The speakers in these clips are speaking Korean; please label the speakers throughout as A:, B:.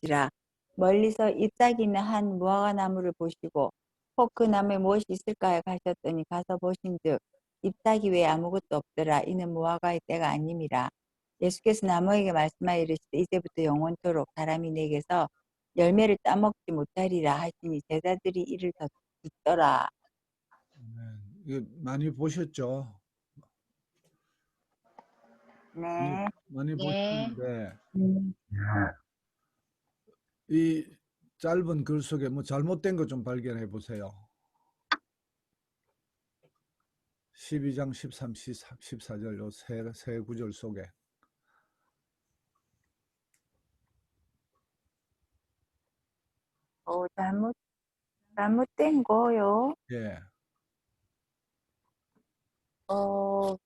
A: 하실지라. 멀리서 잎사귀 있는 한 무화과 나무를 보시고 혹 그 나무에 무엇이 있을까에 가셨더니 가서 보신즉 잎사귀 외에 아무것도 없더라. 이는 무화과의 때가 아님이라. 예수께서 나무에게 말씀하여 이르시되 이제부터 영원토록 사람이 내게서 열매를 따먹지 못하리라 하시니 제자들이 이를 더 듣더라.
B: 이거 많이 보셨죠?
A: 네.
B: 많이
C: 네.
B: 보셨는데 이 짧은 글 속에 뭐 잘못된 거 좀 발견해 보세요. 12장 13, 14절 요 세 구절 속에
A: 잘못된 거요.
B: 예.
A: 어,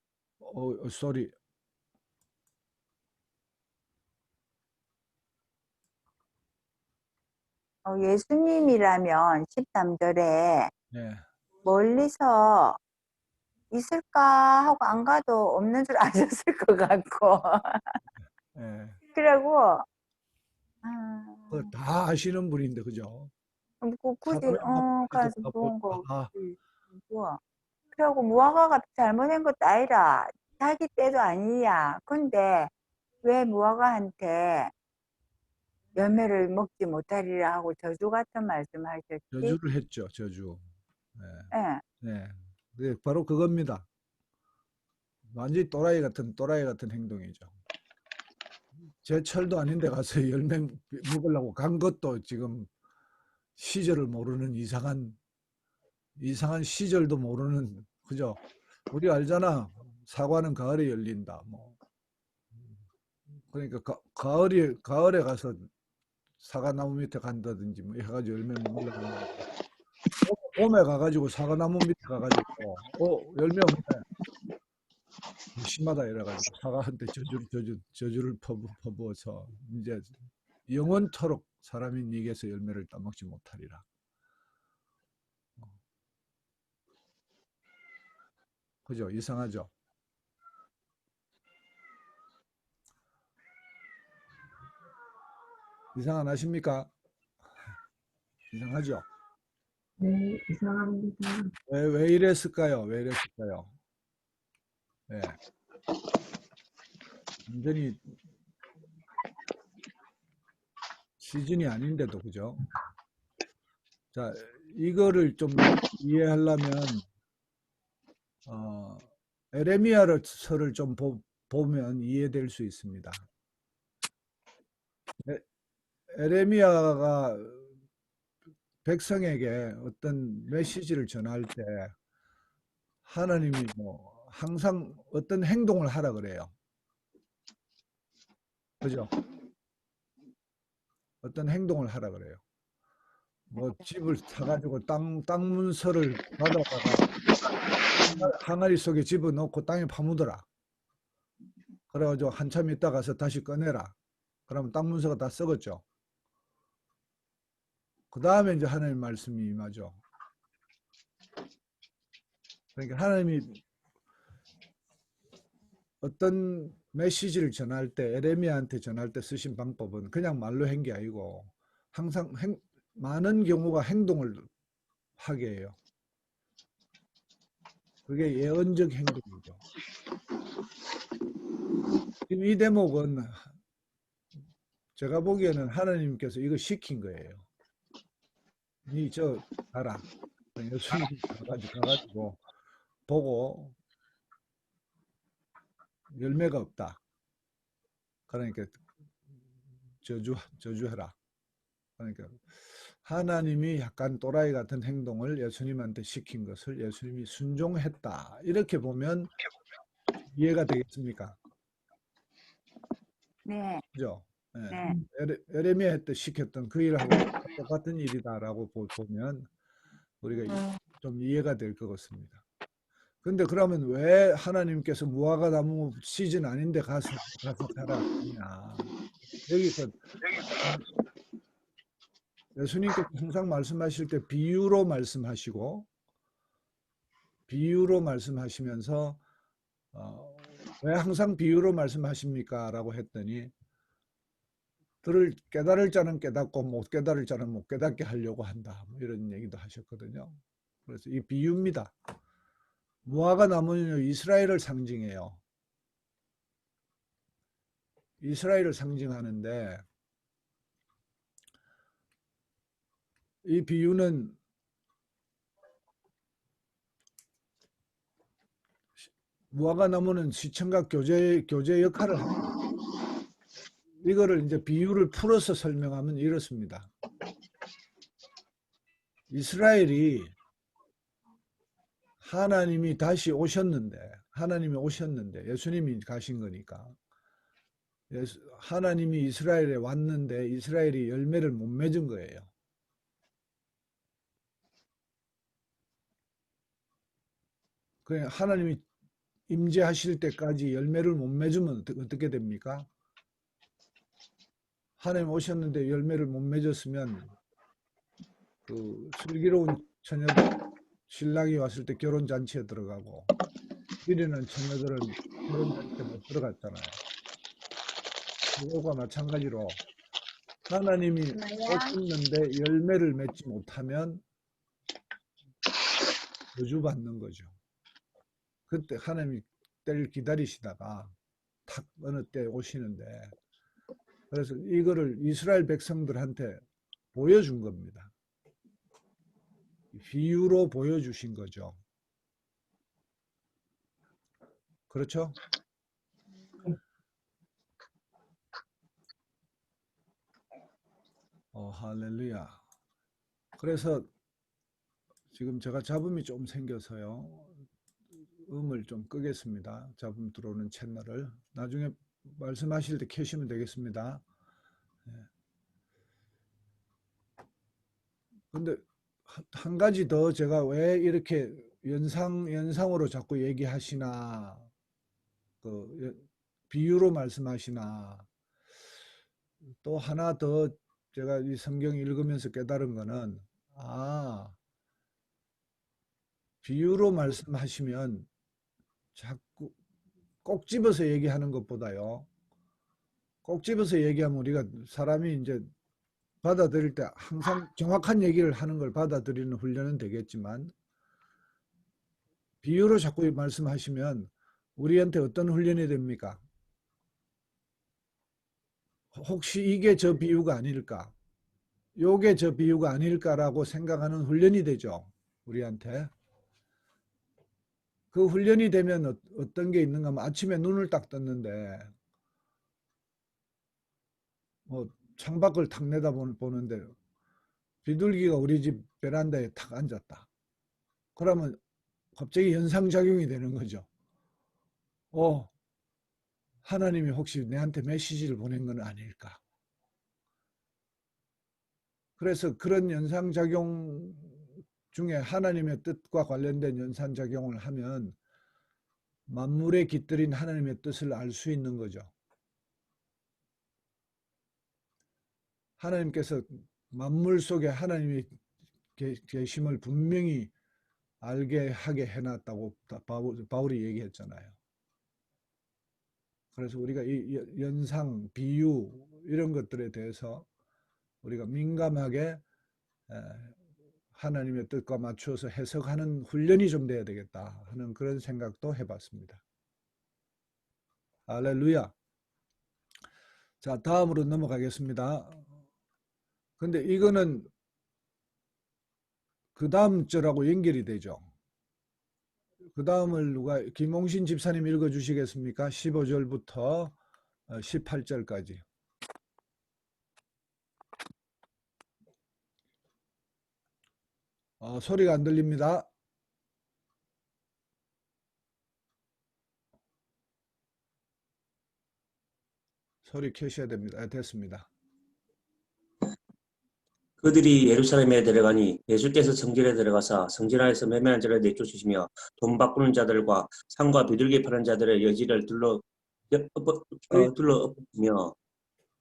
B: 쏘리.
A: 예수님이라면 13절에
B: 예.
A: 멀리서 있을까 하고 안 가도 없는 줄 아셨을 것 같고.
B: 예.
A: 그리고
B: 그거 다 아시는 분인데 그죠?
A: 굳이
B: 사람의
A: 가서
B: 마음까지도
A: 본 거.
B: 다
A: 뭐. 그리고 무화과가 잘못된 것도 아니라 자기 때도 아니야. 근데 왜 무화과한테 열매를 먹지 못하리라 하고 저주 같은 말씀하셨지?
B: 저주를 했죠. 저주. 예.
A: 예.
B: 네. 네, 바로 그겁니다. 완전히 또라이 같은 행동이죠. 제철도 아닌데 가서 열매 먹으려고 간 것도 지금 시절을 모르는 이상한 시절도 모르는 그죠? 우리 알잖아. 사과는 가을에 열린다. 뭐 그러니까 가을에 가서 사과나무 밑에 간다든지 뭐 해가지고 열매 먹으려고 하는데 봄에 가가지고 사과나무 밑에 가가지고 열매 없네. 심하다 이래가지고 사과한테 저주를 퍼부어서 이제 영원토록 사람이 네게서 열매를 따먹지 못하리라. 그죠? 이상하죠? 이상 안 하십니까? 이상하죠?
C: 네, 이상합니다.
B: 왜 이랬을까요? 왜 이랬을까요? 네. 완전히 시즌이 아닌데도 그죠? 자, 이거를 좀 이해하려면 에레미야서를 좀 보면 이해될 수 있습니다. 에레미야가 백성에게 어떤 메시지를 전할 때 하나님이 뭐 항상 어떤 행동을 하라 그래요. 그죠? 어떤 행동을 하라 그래요. 뭐 집을 사가지고 땅 문서를 받아다가 항아리 속에 집어넣고 땅에 파묻어라. 그래가지고 한참 있다 가서 다시 꺼내라. 그러면 땅 문서가 다 썩었죠. 그 다음에 이제 하나님 말씀이 임하죠. 그러니까 하나님이 어떤 메시지를 전할 때 에레미야한테 전할 때 쓰신 방법은 그냥 말로 한 게 아니고 항상 많은 경우가 행동을 하게 해요. 그게 예언적 행동이죠. 지금 이 대목은 제가 보기에는 하나님께서 이거 시킨 거예요. 니 저 가라. 예수님이 가가지고 보고 열매가 없다. 그러니까 저주해라. 그러니까 하나님이 약간 또라이 같은 행동을 예수님한테 시킨 것을 예수님이 순종했다. 이렇게 보면 이해가 되겠습니까?
A: 네.
B: 그죠? 예.
A: 네.
B: 에레미야 때 시켰던 그 일하고 똑같은 일이다라고 보면 우리가 좀 이해가 될 것 같습니다. 근데 그러면 왜 하나님께서 무화과 나무 시즌 아닌데 가서 가라 하냐? 여기서 예수님께서 항상 말씀하실 때 비유로 말씀하시면서 왜 항상 비유로 말씀하십니까? 라고 했더니 깨달을 자는 깨닫고 못 깨달을 자는 못 깨닫게 하려고 한다. 뭐 이런 얘기도 하셨거든요. 그래서 이 비유입니다. 무화과 나무는 이스라엘을 상징해요. 이스라엘을 상징하는데 이 비유는 무화과 나무는 시청각 교재 역할을 합니다. 이거를 이제 비유를 풀어서 설명하면 이렇습니다. 이스라엘이 하나님이 오셨는데 예수님이 가신 거니까 하나님이 이스라엘에 왔는데 이스라엘이 열매를 못 맺은 거예요. 그래 하나님이 임재하실 때까지 열매를 못 맺으면 어떻게 됩니까? 하나님 오셨는데 열매를 못 맺었으면 그 슬기로운 처녀들 신랑이 왔을 때 결혼잔치에 들어가고 이르는 처녀들은 결혼잔치에 못 들어갔잖아요. 그거와 마찬가지로 하나님이 오셨는데 열매를 맺지 못하면 저주받는 거죠. 그때 하나님이 때를 기다리시다가 탁 어느 때 오시는데 그래서 이거를 이스라엘 백성들한테 보여준 겁니다. 비유로 보여주신 거죠. 그렇죠? 할렐루야. 그래서 지금 제가 잡음이 좀 생겨서요. 음을 좀 끄겠습니다. 잡음 들어오는 채널을. 나중에 말씀하실 때 켜시면 되겠습니다. 근데 한 가지 더 제가 왜 이렇게 연상으로 자꾸 얘기하시나, 비유로 말씀하시나, 또 하나 더 제가 이 성경 읽으면서 깨달은 거는, 비유로 말씀하시면 자꾸 꼭 집어서 얘기하는 것보다요, 꼭 집어서 얘기하면 우리가 사람이 이제 받아들일 때 항상 정확한 얘기를 하는 걸 받아들이는 훈련은 되겠지만 비유로 자꾸 말씀하시면 우리한테 어떤 훈련이 됩니까? 혹시 이게 저 비유가 아닐까? 요게 저 비유가 아닐까라고 생각하는 훈련이 되죠. 우리한테. 그 훈련이 되면 어떤 게 있는가 하면 아침에 눈을 딱 떴는데 뭐 창밖을 탁 내다보는데 비둘기가 우리 집 베란다에 탁 앉았다. 그러면 갑자기 연상작용이 되는 거죠. 하나님이 혹시 내한테 메시지를 보낸 건 아닐까. 그래서 그런 연상작용 중에 하나님의 뜻과 관련된 연상작용을 하면 만물에 깃들인 하나님의 뜻을 알 수 있는 거죠. 하나님께서 만물 속에 하나님이 계심을 분명히 알게 하게 해놨다고 바울이 얘기했잖아요. 그래서 우리가 이 연상, 비유 이런 것들에 대해서 우리가 민감하게 하나님의 뜻과 맞추어서 해석하는 훈련이 좀 돼야 되겠다 하는 그런 생각도 해봤습니다. 할렐루야. 자, 다음으로 넘어가겠습니다. 근데 이거는 그 다음 절하고 연결이 되죠. 그 다음을 김홍신 집사님 읽어주시겠습니까? 15절부터 18절까지. 소리가 안 들립니다. 소리 켜셔야 됩니다. 됐습니다.
D: 그들이 예루살렘에 들어가니 예수께서 성전에 들어가사 성전 안에서 매매한 자를 내쫓으시며 돈 바꾸는 자들과 상과 비둘기 파는 자들의 여지를 둘러 엎으며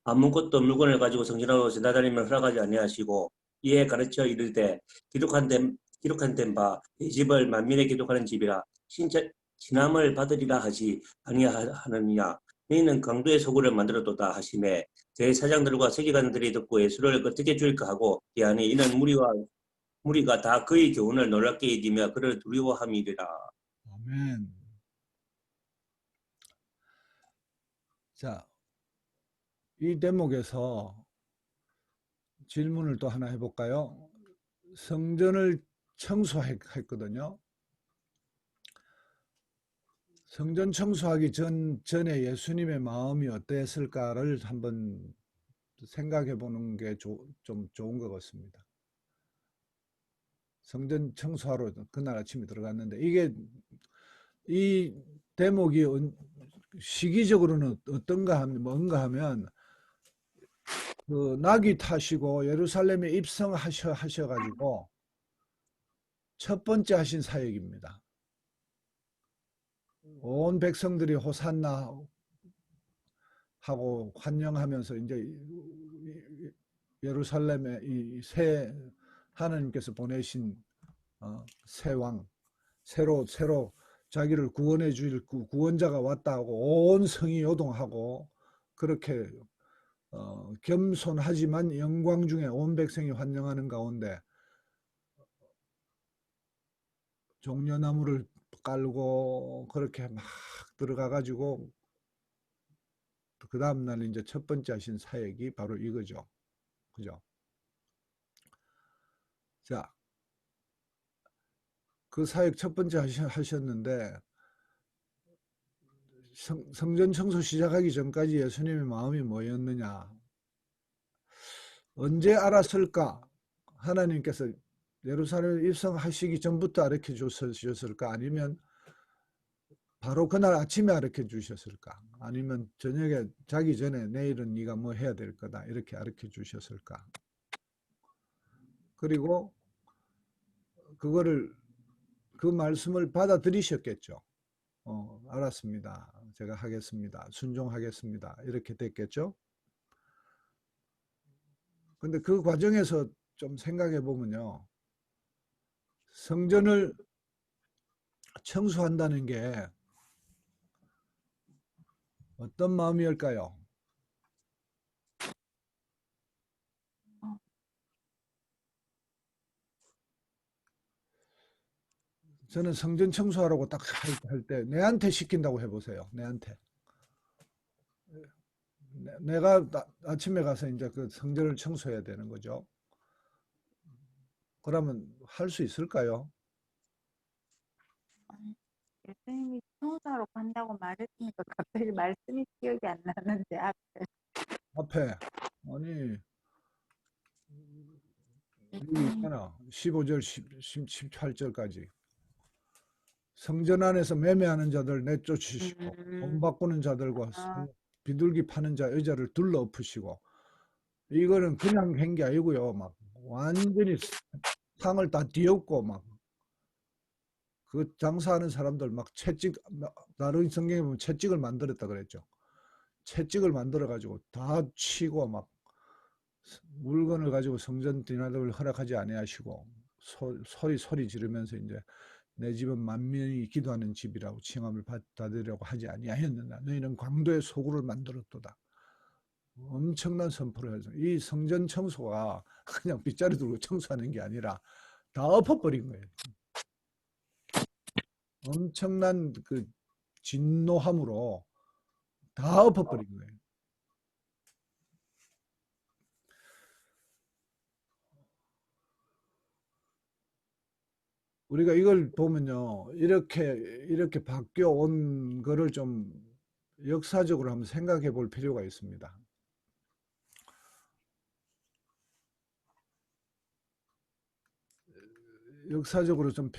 D: 아무것도 물건을 가지고 성전으로 지나다니면 허락하지 아니하시고 이에 가르쳐 이르되 기록한 된 바 이 집을 만민에 기록하는 집이라 진함을 받으리라 하지 아니하느냐 너희는 강도의 소굴을 만들었도다 하시매 대사장들과 서기관들이 듣고 예수를 어떻게 죽일까 하고 기하니 이는 무리가 다 그의 교훈을 놀랍게 여기며 그를 두려워함이리라.
B: 아멘. 자, 이 대목에서 질문을 또 하나 해볼까요? 성전을 청소했거든요. 성전 청소하기 전에 예수님의 마음이 어땠을까를 한번 생각해 보는 게 좀 좋은 것 같습니다. 성전 청소하러 그날 아침에 들어갔는데 이 대목이 시기적으로는 뭔가 하면 그 나귀 타시고 예루살렘에 입성하셔가지고 첫 번째 하신 사역입니다. 온 백성들이 호산나 하고 환영하면서 이제 예루살렘에 이 새 하나님께서 보내신 새 왕, 새로 자기를 구원해 줄 구원자가 왔다고 온 성이 요동하고 그렇게 겸손하지만 영광 중에 온 백성이 환영하는 가운데 종려나무를 깔고 그렇게 막 들어가 가지고 그 다음날 이제 첫 번째 하신 사역이 바로 이거죠. 그죠? 자, 그 사역 첫 번째 하셨는데 성전 청소 시작하기 전까지 예수님의 마음이 뭐였느냐? 언제 알았을까? 하나님께서 예루살렘에 입성하시기 전부터 가르쳐 주셨을까? 아니면 바로 그날 아침에 가르쳐 주셨을까? 아니면 저녁에 자기 전에 내일은 네가 뭐 해야 될 거다 이렇게 가르쳐 주셨을까? 그리고 그 말씀을 받아들이셨겠죠. 알았습니다. 제가 하겠습니다. 순종하겠습니다. 이렇게 됐겠죠. 근데 그 과정에서 좀 생각해 보면요. 성전을 청소한다는 게 어떤 마음이었을까요? 저는 성전 청소하라고 딱 할 때 내한테 시킨다고 해보세요. 내한테. 내가 아침에 가서 이제 그 성전을 청소해야 되는 거죠. 그러면 할 수 있을까요?
A: 예수님이 청소하러 간다고 말했으니까 갑자기 말씀이 기억이 안 나는데
B: 앞에 아니 여기 있잖아. 15절 18절까지 성전 안에서 매매하는 자들 내쫓으시고 돈 바꾸는 자들과 비둘기 파는 자 여자를 둘러 엎으시고 이거는 그냥 한 게 아니고요. 막 완전히 상을 다 뒤엎고 막 그 장사하는 사람들 막 다른 성경에 보면 채찍을 만들었다 그랬죠. 채찍을 만들어 가지고 다 치고 막 물건을 가지고 성전 드나들 허락하지 아니하시고 소리 지르면서 이제 내 집은 만민이 기도하는 집이라고 칭함을 받으려고 하지 아니하였느냐. 너희는 광도의 소굴을 만들었도다. 엄청난 선포를 해서 이 성전 청소가 그냥 빗자루 들고 청소하는 게 아니라 다 엎어버린 거예요. 엄청난 그 진노함으로 다 엎어버린 거예요. 우리가 이걸 보면요, 이렇게 바뀌어 온 거를 좀 역사적으로 한번 생각해 볼 필요가 있습니다. 역사적으로 좀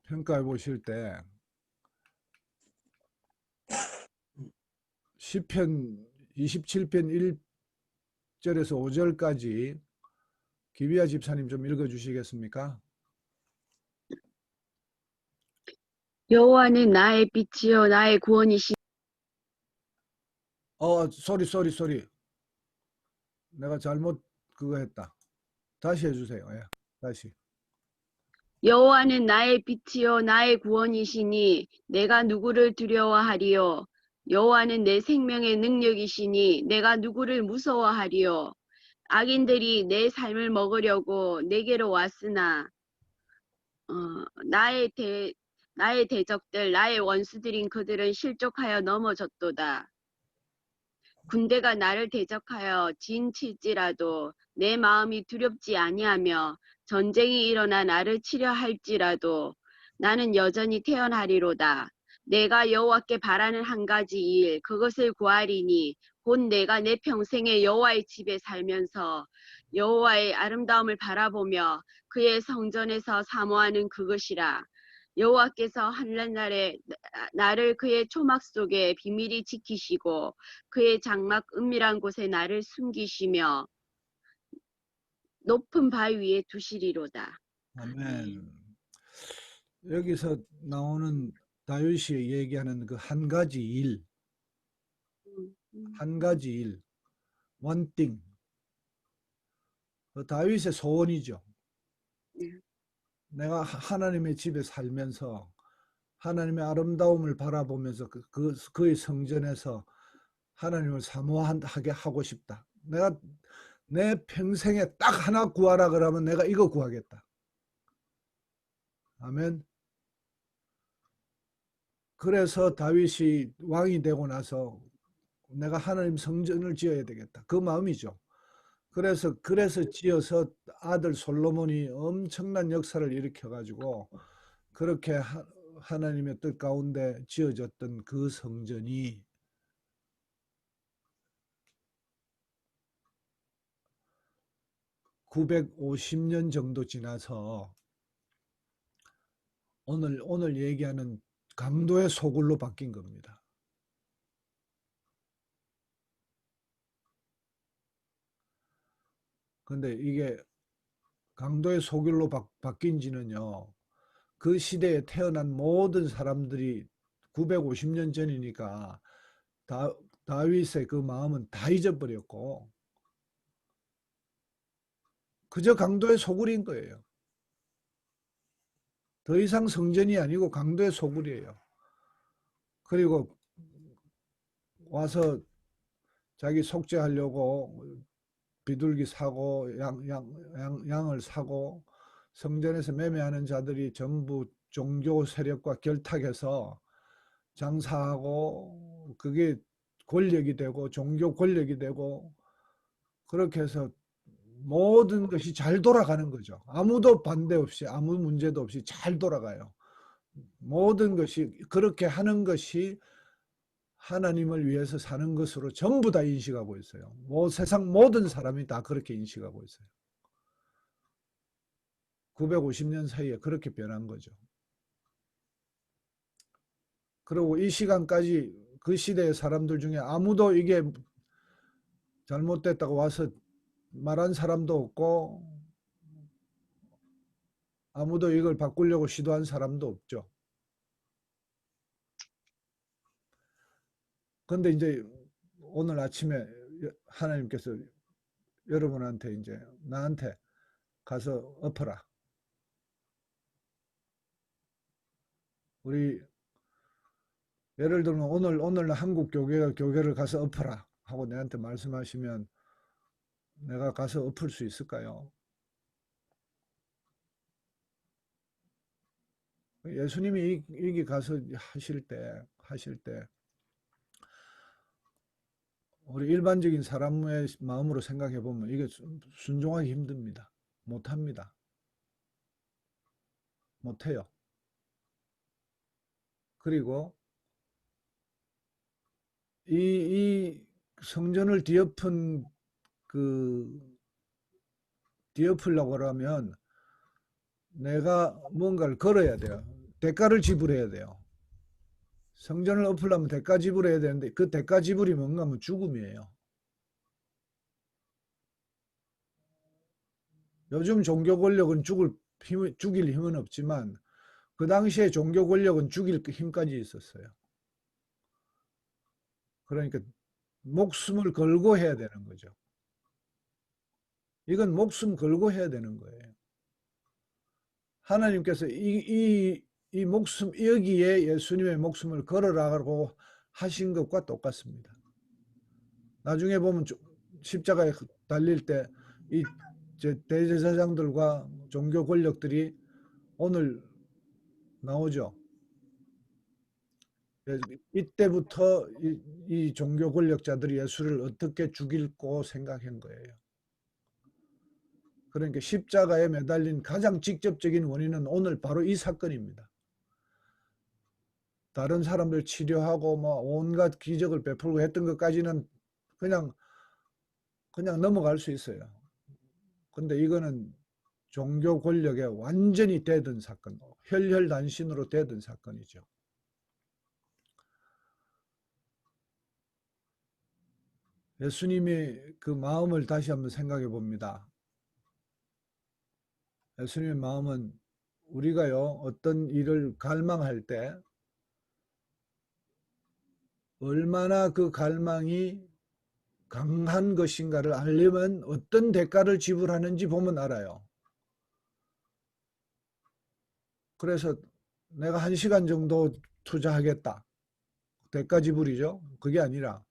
B: 평가해 보실 때 시편 27편 1절에서 5절까지 기비아 집사님 좀 읽어 주시겠습니까?
E: 여호와는 나의 빛이요 나의 구원이시.
B: 소리. 내가 잘못 그거 했다. 다시 해주세요. 예, 다시.
E: 여호와는 나의 빛이요 나의 구원이시니 내가 누구를 두려워하리요. 여호와는 내 생명의 능력이시니 내가 누구를 무서워하리요. 악인들이 내 삶을 먹으려고 내게로 왔으나 나의 대적들 나의 원수들인 그들은 실족하여 넘어졌도다. 군대가 나를 대적하여 진칠지라도 내 마음이 두렵지 아니하며 전쟁이 일어나 나를 치려 할지라도 나는 여전히 태어나리로다. 내가 여호와께 바라는 한 가지 일 그것을 구하리니 곧 내가 내 평생에 여호와의 집에 살면서 여호와의 아름다움을 바라보며 그의 성전에서 사모하는 그것이라. 여호와께서 한날날에 나를 그의 초막 속에 비밀히 지키시고 그의 장막 은밀한 곳에 나를 숨기시며 높은 바위 위에 두시리로다.
B: 아멘. 여기서 나오는 다윗이 얘기하는 그 한 가지 일, 한 가지 일, one thing. 그 다윗의 소원이죠. 내가 하나님의 집에 살면서 하나님의 아름다움을 바라보면서 그의 성전에서 하나님을 사모하게 하고 싶다. 내가 내 평생에 딱 하나 구하라 그러면 내가 이거 구하겠다. 아멘. 그래서 다윗이 왕이 되고 나서 내가 하나님 성전을 지어야 되겠다. 그 마음이죠. 그래서 지어서 아들 솔로몬이 엄청난 역사를 일으켜가지고 그렇게 하나님의 뜻 가운데 지어졌던 그 성전이 950년 정도 지나서 오늘 얘기하는 강도의 소굴로 바뀐 겁니다. 근데 이게 강도의 소굴로 바뀐 지는요, 그 시대에 태어난 모든 사람들이 950년 전이니까 다윗의 그 마음은 다 잊어버렸고 그저 강도의 소굴인 거예요. 더 이상 성전이 아니고 강도의 소굴이에요. 그리고 와서 자기 속죄하려고 비둘기 사고 양을 사고 성전에서 매매하는 자들이 전부 종교 세력과 결탁해서 장사하고 그게 권력이 되고 종교 권력이 되고 그렇게 해서 모든 것이 잘 돌아가는 거죠. 아무도 반대 없이 아무 문제도 없이 잘 돌아가요. 모든 것이 그렇게 하는 것이 하나님을 위해서 사는 것으로 전부 다 인식하고 있어요. 세상 모든 사람이 다 그렇게 인식하고 있어요. 950년 사이에 그렇게 변한 거죠. 그리고 이 시간까지 그 시대의 사람들 중에 아무도 이게 잘못됐다고 와서 말한 사람도 없고 아무도 이걸 바꾸려고 시도한 사람도 없죠. 근데 이제 오늘 아침에 하나님께서 여러분한테 이제 나한테 가서 엎어라. 우리 예를 들면 오늘 한국 교회를 가서 엎어라 하고 내한테 말씀하시면 내가 가서 엎을 수 있을까요? 예수님이 여기 가서 하실 때 우리 일반적인 사람의 마음으로 생각해 보면 이게 순종하기 힘듭니다. 못합니다. 못해요. 그리고 이 성전을 뒤엎으려고 하면 내가 뭔가를 걸어야 돼요. 대가를 지불해야 돼요. 성전을 엎으려면 대가 지불해야 되는데 그 대가 지불이 뭔가 하면 죽음이에요. 요즘 종교 권력은 죽일 힘은 없지만 그 당시에 종교 권력은 죽일 힘까지 있었어요. 그러니까 목숨을 걸고 해야 되는 거죠. 이건 목숨 걸고 해야 되는 거예요. 하나님께서 이 목숨 여기에 예수님의 목숨을 걸어라고 하신 것과 똑같습니다. 나중에 보면 십자가에 달릴 때 이 대제사장들과 종교 권력들이 오늘 나오죠. 이때부터 이 종교 권력자들이 예수를 어떻게 죽일고 생각한 거예요. 그러니까 십자가에 매달린 가장 직접적인 원인은 오늘 바로 이 사건입니다. 다른 사람들 치료하고 뭐 온갖 기적을 베풀고 했던 것까지는 그냥 넘어갈 수 있어요. 근데 이거는 종교 권력에 완전히 대든 사건, 혈혈단신으로 대든 사건이죠. 예수님의 그 마음을 다시 한번 생각해 봅니다. 예수님의 마음은 우리가요, 어떤 일을 갈망할 때 얼마나 그 갈망이 강한 것인가를 알려면 어떤 대가를 지불하는지 보면 알아요. 그래서 내가 1시간 정도 투자하겠다. 대가 지불이죠. 그게 아니라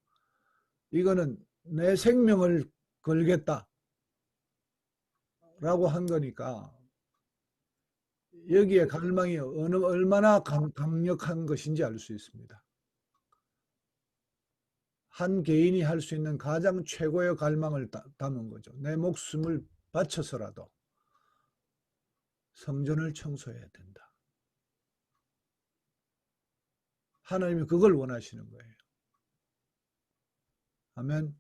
B: 이거는 내 생명을 걸겠다. 라고 한 거니까 여기에 갈망이 얼마나 강력한 것인지 알 수 있습니다. 한 개인이 할 수 있는 가장 최고의 갈망을 담은 거죠. 내 목숨을 바쳐서라도 성전을 청소해야 된다. 하나님이 그걸 원하시는 거예요. 아멘.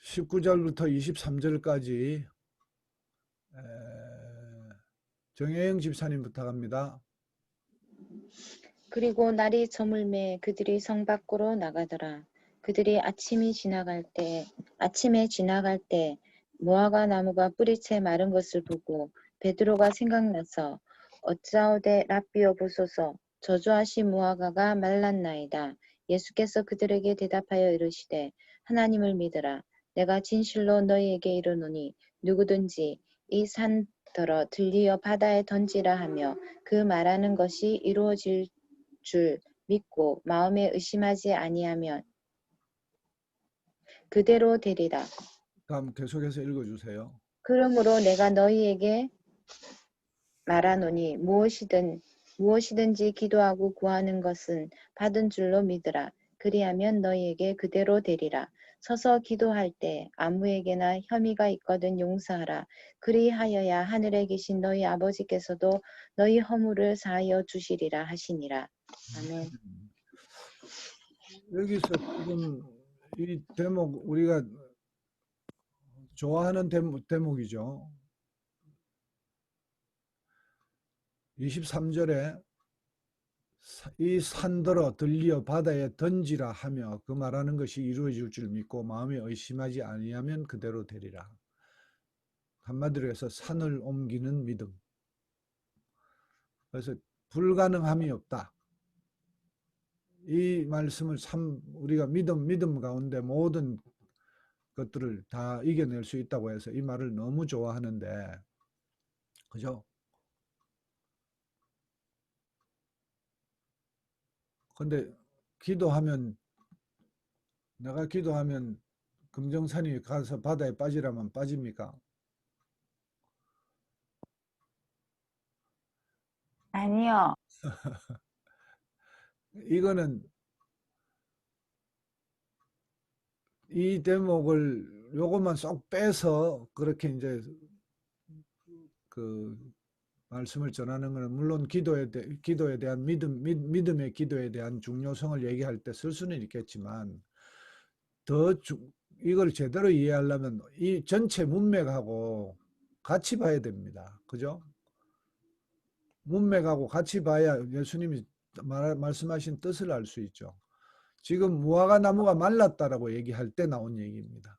B: (19절부터) (23절까지) 정혜영 집사님 부탁합니다.
F: 그리고 날이 저물매 그들이 성 밖으로 나가더라. 그들이 아침에 지나갈 때 무화과 나무가 뿌리채 마른 것을 보고 베드로가 생각나서 어찌하오되 랍비여 보소서 저주하신 무화과가 말랐나이다. 예수께서 그들에게 대답하여 이르시되 하나님을 믿으라. 내가 진실로 너희에게 이르노니 누구든지 이 산더러 들리어 바다에 던지라 하며 그 말하는 것이 이루어질 줄 믿고 마음에 의심하지 아니하면 그대로 되리라.
B: 다음 계속해서 읽어주세요.
F: 그러므로 내가 너희에게 말하노니 무엇이든지 기도하고 구하는 것은 받은 줄로 믿으라. 그리하면 너희에게 그대로 되리라. 서서 기도할 때 아무에게나 혐의가 있거든 용서하라. 그리하여야 하늘에 계신 너희 아버지께서도 너희 허물을 사하여 주시리라 하시니라. 아멘.
B: 여기서 지금 이 대목 우리가 좋아하는 대목이죠. 23절에 이 산더러 들리어 바다에 던지라 하며 그 말하는 것이 이루어질 줄 믿고 마음에 의심하지 아니하면 그대로 되리라. 한마디로 해서 산을 옮기는 믿음. 그래서 불가능함이 없다. 이 말씀을 참 우리가 믿음 가운데 모든 것들을 다 이겨낼 수 있다고 해서 이 말을 너무 좋아하는데, 그죠? 근데 내가 기도하면 금정산이 가서 바다에 빠지라면 빠집니까?
A: 아니요.
B: 이거는 이 대목을 요것만 쏙 빼서 그렇게 이제 그 말씀을 전하는 것은 물론 기도에 대한 믿음의 기도에 대한 중요성을 얘기할 때 쓸 수는 있겠지만 이걸 제대로 이해하려면 이 전체 문맥하고 같이 봐야 됩니다. 그죠? 문맥하고 같이 봐야 예수님이 말씀하신 뜻을 알 수 있죠. 지금 무화과 나무가 말랐다라고 얘기할 때 나온 얘기입니다.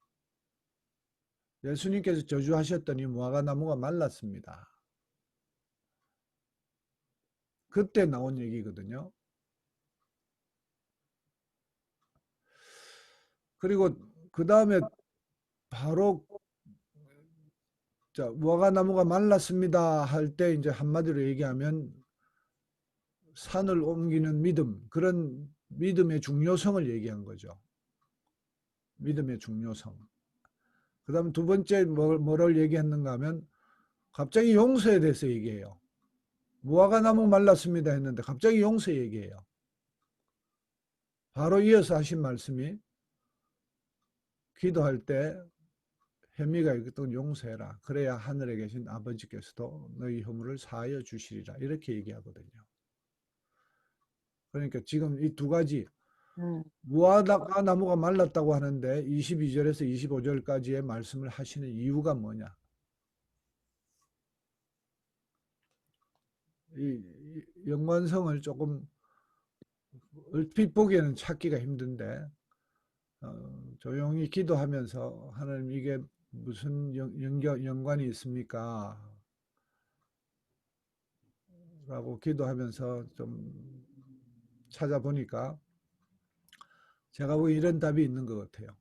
B: 예수님께서 저주하셨더니 무화과 나무가 말랐습니다. 그때 나온 얘기거든요. 그리고 그 다음에 바로 자, 무화과 나무가 말랐습니다 할 때 이제 한마디로 얘기하면 산을 옮기는 믿음, 그런 믿음의 중요성을 얘기한 거죠. 믿음의 중요성. 그 다음 두 번째 뭐를 얘기했는가 하면 갑자기 용서에 대해서 얘기해요. 무화과 나무 말랐습니다 했는데 갑자기 용서 얘기해요. 바로 이어서 하신 말씀이 기도할 때 혐의가 있거든 용서해라. 그래야 하늘에 계신 아버지께서도 너희 허물을 사하여 주시리라. 이렇게 얘기하거든요. 그러니까 지금 이 두 가지 무화과 나무가 말랐다고 하는데 22절에서 25절까지의 말씀을 하시는 이유가 뭐냐? 이 연관성을 조금 얼핏 보기에는 찾기가 힘든데 조용히 기도하면서 하나님 이게 무슨 연관이 있습니까? 라고 기도하면서 좀 찾아보니까 제가 보기엔 이런 답이 있는 것 같아요.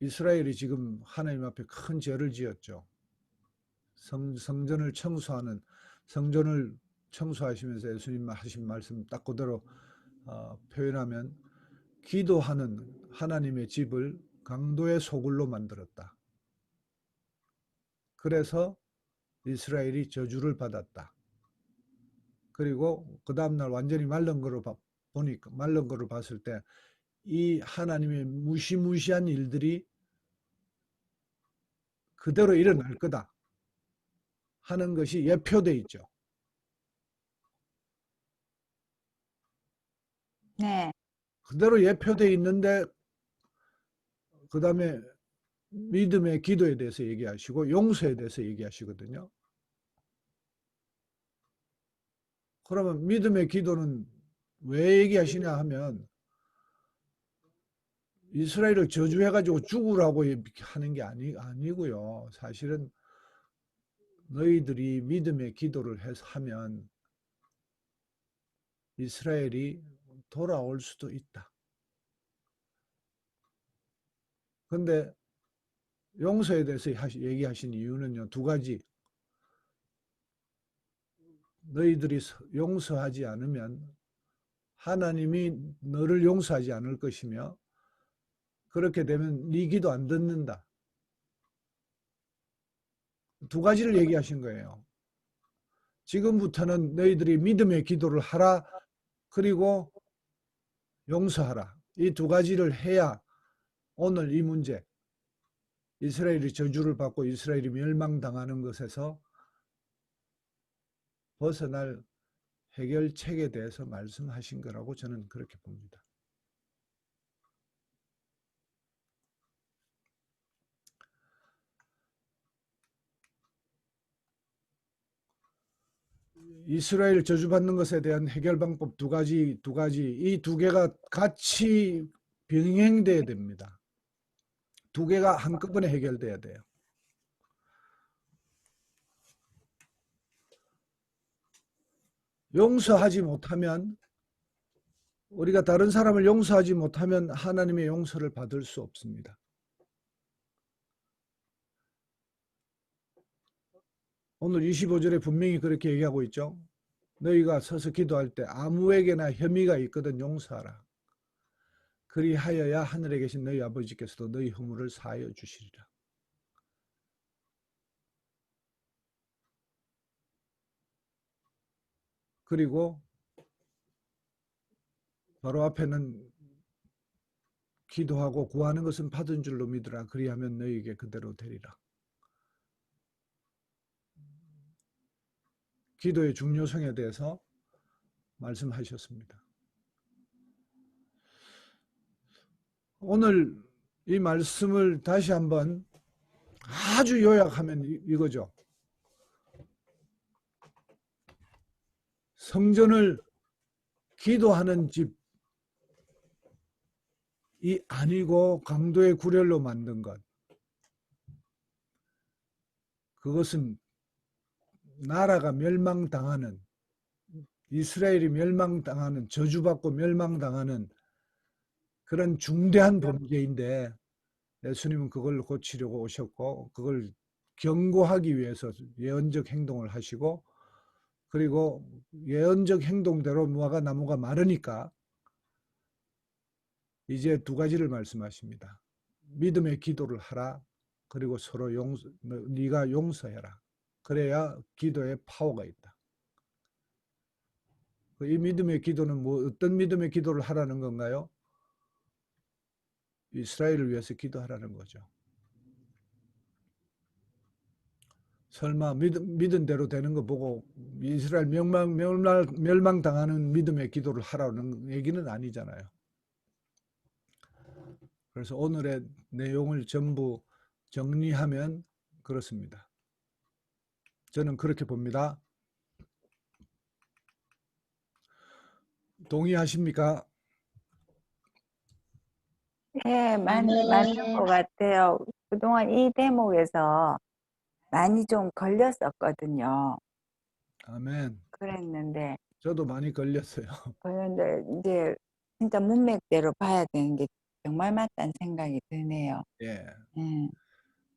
B: 이스라엘이 지금 하나님 앞에 큰 죄를 지었죠. 성전을 청소하는, 성전을 청소하시면서 예수님 하신 말씀 딱 그대로 표현하면 기도하는 하나님의 집을 강도의 소굴로 만들었다. 그래서 이스라엘이 저주를 받았다. 그리고 그 다음날 완전히 마른 거로 보니까, 마른 거를 봤을 때 이 하나님의 무시무시한 일들이 그대로 일어날 거다 하는 것이 예표돼 있죠.
A: 네.
B: 그대로 예표돼 있는데 그 다음에 믿음의 기도에 대해서 얘기하시고 용서에 대해서 얘기하시거든요. 그러면 믿음의 기도는 왜 얘기하시냐 하면 이스라엘을 저주해가지고 죽으라고 하는 게 아니고요. 사실은 너희들이 믿음의 기도를 하면 이스라엘이 돌아올 수도 있다. 근데 용서에 대해서 얘기하신 이유는요, 두 가지. 너희들이 용서하지 않으면 하나님이 너를 용서하지 않을 것이며 그렇게 되면 네 기도 안 듣는다. 두 가지를 얘기하신 거예요. 지금부터는 너희들이 믿음의 기도를 하라. 그리고 용서하라. 이 두 가지를 해야 오늘 이 문제, 이스라엘이 저주를 받고 이스라엘이 멸망당하는 것에서 벗어날 해결책에 대해서 말씀하신 거라고 저는 그렇게 봅니다. 이스라엘 저주받는 것에 대한 해결 방법 두 가지, 이 두 개가 같이 병행돼야 됩니다. 두 개가 한꺼번에 해결돼야 돼요. 용서하지 못하면, 우리가 다른 사람을 용서하지 못하면 하나님의 용서를 받을 수 없습니다. 오늘 25절에 분명히 그렇게 얘기하고 있죠. 너희가 서서 기도할 때 아무에게나 혐의가 있거든 용서하라. 그리하여야 하늘에 계신 너희 아버지께서도 너희 허물을 사하여 주시리라. 그리고 바로 앞에는 기도하고 구하는 것은 받은 줄로 믿으라. 그리하면 너희에게 그대로 되리라. 기도의 중요성에 대해서 말씀하셨습니다. 오늘 이 말씀을 다시 한번 아주 요약하면 이거죠. 성전을 기도하는 집이 아니고 강도의 구렬로 만든 것. 그것은 나라가 멸망당하는, 이스라엘이 멸망당하는, 저주받고 멸망당하는 그런 중대한 범죄인데 예수님은 그걸 고치려고 오셨고 그걸 경고하기 위해서 예언적 행동을 하시고 그리고 예언적 행동대로 무화과 나무가 마르니까 이제 두 가지를 말씀하십니다. 믿음의 기도를 하라. 그리고 서로 네가 용서해라. 그래야 기도에 파워가 있다. 이 믿음의 기도는 어떤 믿음의 기도를 하라는 건가요? 이스라엘을 위해서 기도하라는 거죠. 설마 믿은 대로 되는 거 보고 이스라엘 멸망당하는 믿음의 기도를 하라는 얘기는 아니잖아요. 그래서 오늘의 내용을 전부 정리하면 그렇습니다. 저는 그렇게 봅니다. 동의하십니까?
A: 예, 맞는 것 같아요. 그동안 이 대목에서 많이 좀 걸렸었거든요.
B: 아멘.
A: 그랬는데,
B: 저도 많이 걸렸어요.
A: 그런데 이제 진짜 문맥대로 봐야 되는 게 정말 맞다는 생각이 드네요.
B: 예.
A: 음.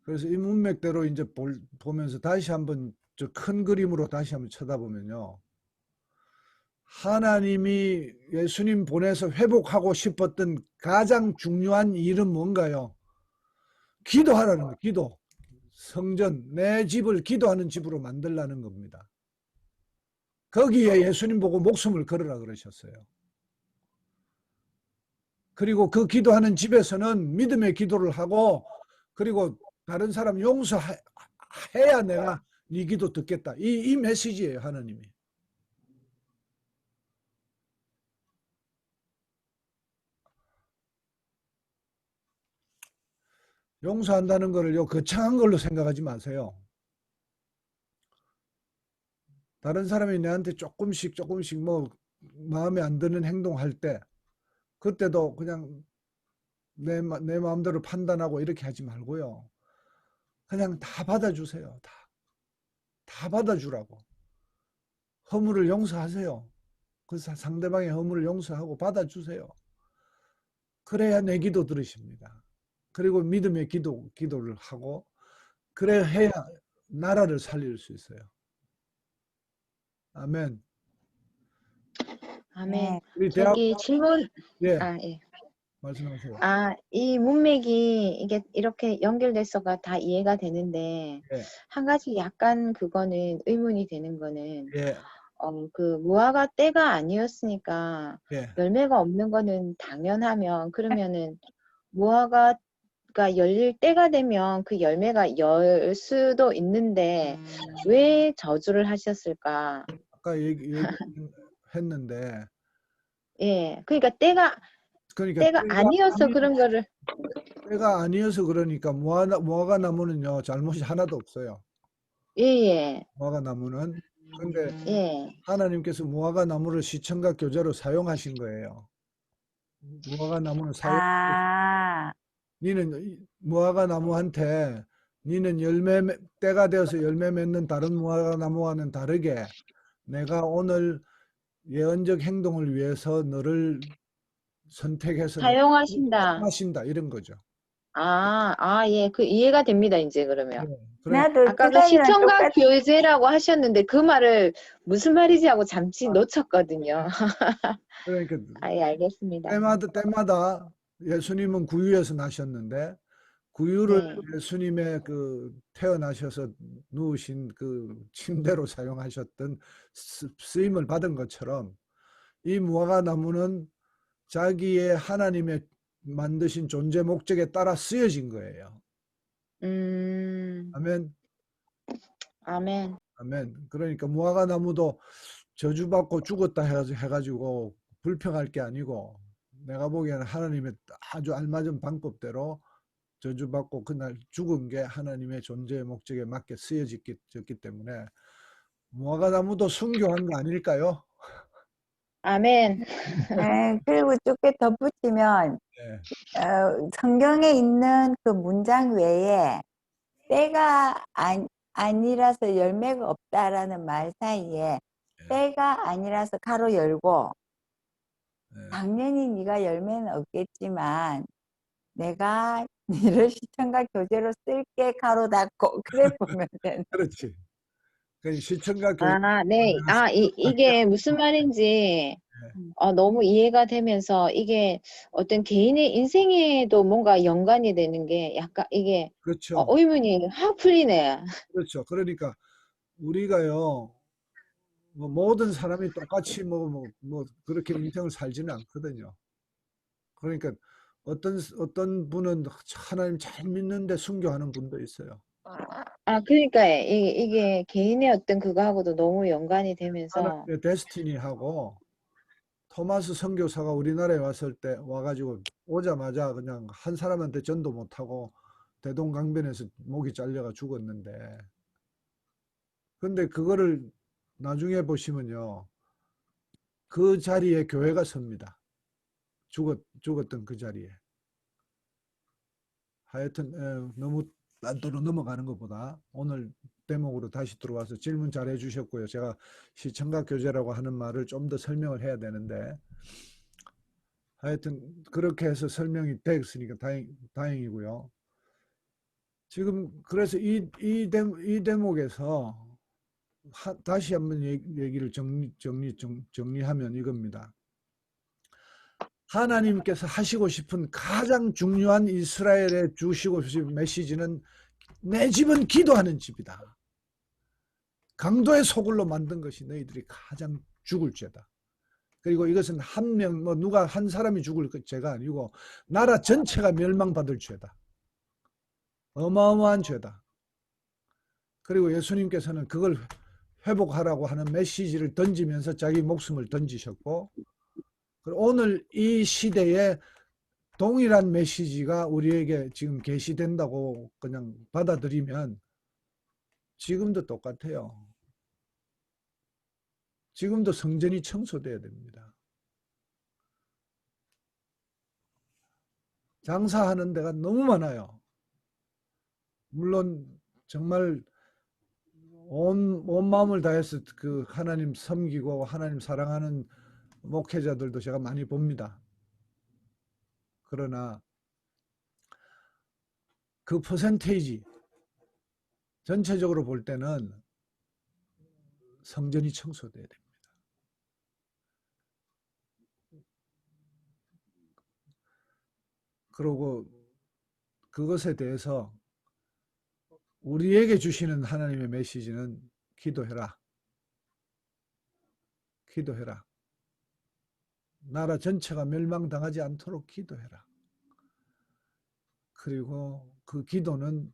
B: 그래서 이 문맥대로 이제 보면서 다시 한번 저 큰 그림으로 다시 한번 쳐다보면요. 하나님이 예수님 보내서 회복하고 싶었던 가장 중요한 일은 뭔가요? 기도하라는 거예요. 기도. 성전, 내 집을 기도하는 집으로 만들라는 겁니다. 거기에 예수님 보고 목숨을 걸으라 그러셨어요. 그리고 그 기도하는 집에서는 믿음의 기도를 하고 그리고 다른 사람 용서해야 내가 네 기도 듣겠다. 이 메시지예요, 하나님이. 용서한다는 거를요, 거창한 걸로 생각하지 마세요. 다른 사람이 내한테 조금씩 뭐 마음에 안 드는 행동할 때 그때도 그냥 내 마음대로 판단하고 이렇게 하지 말고요. 그냥 다 받아주세요. 다 받아주라고. 허물을 용서하세요. 그 상대방의 허물을 용서하고 받아주세요. 그래야 내 기도 들으십니다. 그리고 믿음의 기도를 하고 그래야 해야 나라를 살릴 수 있어요. 아멘.
F: 아멘.
A: 네.
B: 우리
F: 저기 질문,
B: 예,
F: 예.
B: 말씀하세요.
F: 이 문맥이 이게 이렇게 연결돼서가 다 이해가 되는데,
B: 예,
F: 한 가지 약간 그거는 의문이 되는 거는,
B: 예,
F: 그 무화과 때가 아니었으니까
B: 예.
F: 열매가 없는 거는 당연하면, 그러면은 무화과가 열릴 때가 되면 그 열매가 열 수도 있는데, 왜 저주를 하셨을까?
B: 아까 얘기했는데
F: 예. 그러니까 때가 아니어서 그런 거를,
B: 때가 아니어서 그러니까 무화과 나무는요 잘못이 하나도 없어요.
F: 예, 예,
B: 무화과 나무는. 근데
F: 예.
B: 하나님께서 무화과 나무를 시청각 교재로 사용하신 거예요. 무화과 나무는
A: 아,
B: 니는 무화과 나무한테 니는 때가 되어서 열매 맺는 다른 무화과 나무와는 다르게 내가 오늘 예언적 행동을 위해서 너를 선택해서
F: 사용하신다.
B: 하신다 이런 거죠.
F: 예. 그 이해가 됩니다, 이제 그러면.
B: 그러니까
A: 나도
F: 아까 그
A: 주단이랑
F: 시청각
A: 똑같이
F: 교제라고 하셨는데 그 말을 무슨 말이지 하고 잠시 놓쳤거든요. 예, 알겠습니다.
B: 때마다 예수님은 구유에서 나셨는데 구유를
F: 네.
B: 예수님의 태어나셔서 누우신 그 침대로 사용하셨던 쓰임을 받은 것처럼 이 무화과 나무는 자기의 하나님의 만드신 존재 목적에 따라 쓰여진 거예요. 아멘.
F: 아멘.
B: 아멘. 그러니까 무화과 나무도 저주받고 죽었다 해가지고 불평할 게 아니고 내가 보기에는 하나님의 아주 알맞은 방법대로 저주받고 그날 죽은 게 하나님의 존재의 목적에 맞게 쓰여졌기 때문에 무화과 나무도 순교한 거 아닐까요?
F: 아멘.
A: 네, 그리고 조금 덧붙이면
B: 네.
A: 성경에 있는 그 문장 외에 때가 아니라서 열매가 없다라는 말 사이에 때가 아니라서 가로 열고
B: 네.
A: 당연히 네가 열매는 없겠지만 내가 이를 시청과 교제로 쓸게 가로 닫고 그래 보면 되는.
B: 그렇지. 그 시청과 교제
F: 아, 네. 이게 무슨 말인지 너무 이해가 되면서 이게 어떤 개인의 인생에도 뭔가 연관이 되는 게 약간 이게
B: 그렇죠.
F: 의문이 확 풀리네.
B: 그렇죠. 그러니까 우리가요, 뭐 모든 사람이 똑같이 그렇게 인생을 살지는 않거든요. 그러니까 어떤 분은 하나님 잘 믿는데 순교하는 분도 있어요.
F: 그러니까 이게 개인의 어떤 그거하고도 너무 연관이 되면서
B: 하나님의 데스티니하고 토마스 선교사가 우리나라에 왔을 때 와가지고 오자마자 그냥 한 사람한테 전도 못하고 대동강변에서 목이 잘려가 죽었는데, 근데 그거를 나중에 보시면요, 그 자리에 교회가 섭니다. 죽었던 그 자리에. 하여튼 너무 딴도로 넘어가는 것보다 오늘 대목으로 다시 들어와서 질문 잘 해주셨고요. 제가 시청각 교제라고 하는 말을 좀 더 설명을 해야 되는데, 하여튼 그렇게 해서 설명이 됐으니까 다행이고요. 지금 그래서 이 대목에서 다시 한번 얘기를 정리하면 이겁니다. 하나님께서 하시고 싶은 가장 중요한 이스라엘에 주시고 싶은 메시지는 내 집은 기도하는 집이다. 강도의 소굴로 만든 것이 너희들이 가장 죽을 죄다. 그리고 이것은 한 명, 누가 한 사람이 죽을 죄가 아니고 나라 전체가 멸망받을 죄다. 어마어마한 죄다. 그리고 예수님께서는 그걸 회복하라고 하는 메시지를 던지면서 자기 목숨을 던지셨고, 오늘 이 시대에 동일한 메시지가 우리에게 지금 계시된다고 그냥 받아들이면 지금도 똑같아요. 지금도 성전이 청소돼야 됩니다. 장사하는 데가 너무 많아요. 물론 정말 온 마음을 다해서 그 하나님 섬기고 하나님 사랑하는 목회자들도 제가 많이 봅니다. 그러나 그 퍼센테이지 전체적으로 볼 때는 성전이 청소돼야 됩니다. 그리고 그것에 대해서 우리에게 주시는 하나님의 메시지는 기도해라. 기도해라. 나라 전체가 멸망당하지 않도록 기도해라. 그리고 그 기도는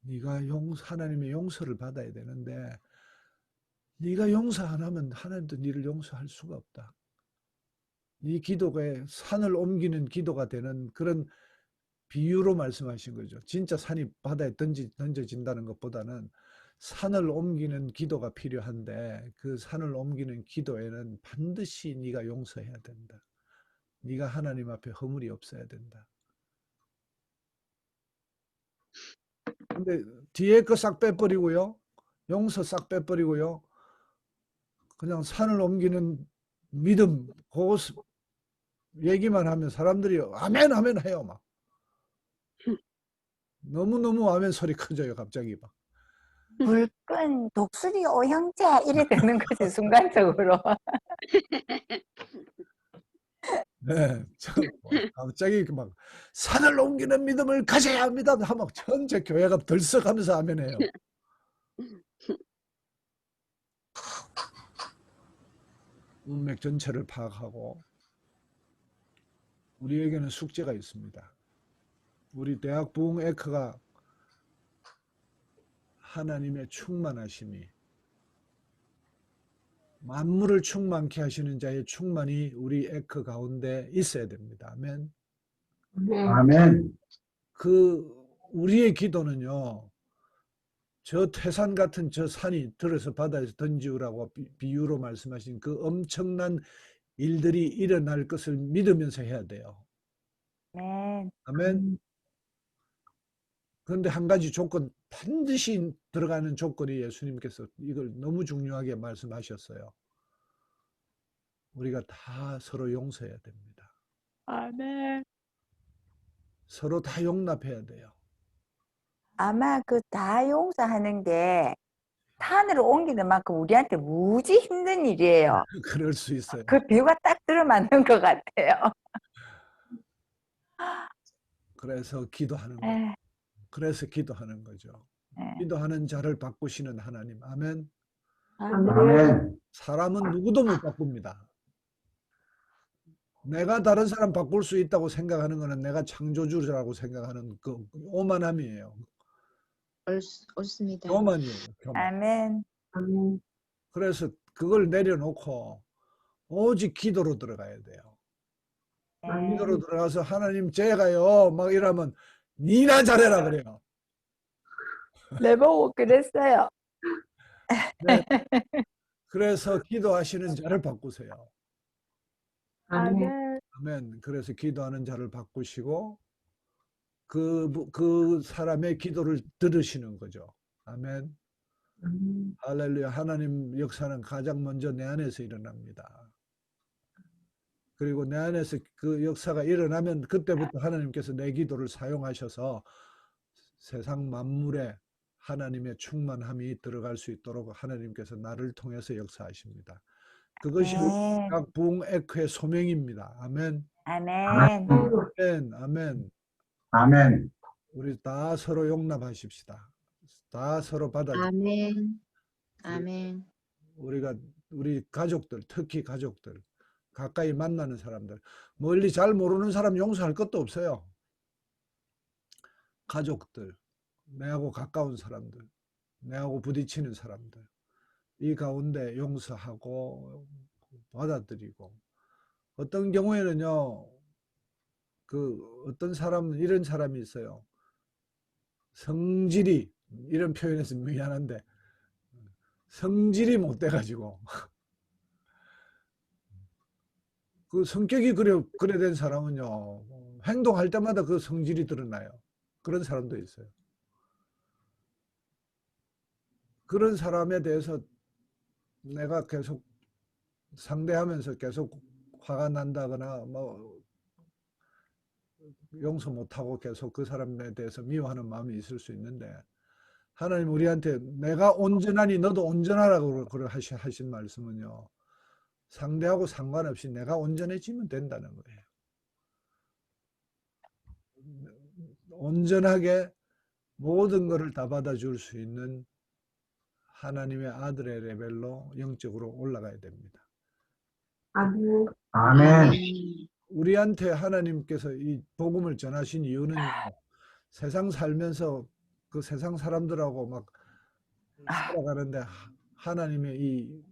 B: 네가 하나님의 용서를 받아야 되는데 네가 용서 안 하면 하나님도 네를 용서할 수가 없다. 네 기도가 산을 옮기는 기도가 되는 그런 비유로 말씀하신 거죠. 진짜 산이 바다에 던져진다는 것보다는 산을 옮기는 기도가 필요한데 그 산을 옮기는 기도에는 반드시 네가 용서해야 된다. 네가 하나님 앞에 허물이 없어야 된다. 근데 뒤에 거 싹 빼버리고요. 용서 싹 빼버리고요. 그냥 산을 옮기는 믿음, 그거 얘기만 하면 사람들이 아멘 아멘 해요. 막 너무너무 아멘 소리 커져요. 갑자기 막.
A: 불끈 독수리 오형제 이래 되는 거지 순간적으로.
B: 네, 갑자기 막 산을 옮기는 믿음을 가져야 합니다 하면 전체 교회가 들썩하면서 아멘해요. 문맥 전체를 파악하고 우리에게는 숙제가 있습니다. 우리 대학 부흥 에크가 하나님의 충만하심이 만물을 충만케 하시는 자의 충만이 우리 에크 가운데 있어야 됩니다. 아멘.
C: 아멘.
B: 우리의 기도는요, 저 태산 같은 저 산이 들어서 바다에서 던지우라고 비유로 말씀하신 그 엄청난 일들이 일어날 것을 믿으면서 해야 돼요.
A: 네.
B: 아멘. 그런데 한 가지 조건, 반드시 들어가는 조건이 예수님께서 이걸 너무 중요하게 말씀하셨어요. 우리가 다 서로 용서해야 됩니다.
A: 아멘.
B: 서로 다 용납해야 돼요.
A: 아마 그 다 용서하는 게 산으로 옮기는 만큼 우리한테 무지 힘든 일이에요.
B: 그럴 수 있어요.
A: 그 비유가 딱 들어맞는 것 같아요.
B: 그래서 기도하는 거죠.
A: 에,
B: 그래서 기도하는 거죠.
A: 에.
B: 기도하는 자를 바꾸시는 하나님. 아멘.
C: 아멘.
B: 사람은 누구도 못 바꿉니다. 내가 다른 사람 바꿀 수 있다고 생각하는 것은 내가 창조주라고 생각하는 그 오만함이에요.
F: 옳습니다.
B: 교만이에요. 교만.
A: 아멘.
C: 아멘.
B: 그래서 그걸 내려놓고 오직 기도로 들어가야 돼요.
A: 네.
B: 기도로 들어가서 하나님 제가요 막 이러면 니나 잘해라 그래요.
A: 내보고 그랬어요.
B: 네. 그래서 기도하시는 자를 바꾸세요.
C: 아멘.
A: 아멘.
B: 아멘. 그래서 기도하는 자를 바꾸시고 그 사람의 기도를 들으시는 거죠. 아멘. 할렐루야. 하나님 역사는 가장 먼저 내 안에서 일어납니다. 그리고 내 안에서 그 역사가 일어나면 그때부터 하나님께서 내 기도를 사용하셔서 세상 만물에 하나님의 충만함이 들어갈 수 있도록 하나님께서 나를 통해서 역사하십니다. 그것이
A: 네.
B: 각 부흥 에코의 소명입니다. 아멘.
A: 아멘.
B: 아멘. 아멘.
C: 아멘.
B: 우리 다 서로 용납하십시다. 다 서로 받아.
F: 아멘. 아멘.
B: 우리 가족들, 특히 가족들, 가까이 만나는 사람들, 멀리 잘 모르는 사람 용서할 것도 없어요. 가족들, 내하고 가까운 사람들, 내하고 부딪히는 사람들, 이 가운데 용서하고 받아들이고, 어떤 경우에는요, 어떤 사람은 이런 사람이 있어요. 성질이, 이런 표현에서 미안한데, 성질이 못 돼가지고, 그 성격이 그래 된 사람은요, 행동할 때마다 그 성질이 드러나요. 그런 사람도 있어요. 그런 사람에 대해서 내가 계속 상대하면서 계속 화가 난다거나 뭐 용서 못하고 계속 그 사람에 대해서 미워하는 마음이 있을 수 있는데, 하나님 우리한테 내가 온전하니 너도 온전하라고 하신 말씀은요, 상대하고 상관없이 내가 온전해지면 된다는 거예요. 온전하게 모든 것을 다 받아줄 수 있는 하나님의 아들의 레벨로 영적으로 올라가야 됩니다.
C: 아멘. 아멘.
B: 우리한테 하나님께서 이 복음을 전하신 이유는 세상 살면서 그 세상 사람들하고 막 살아가는데 하나님의 이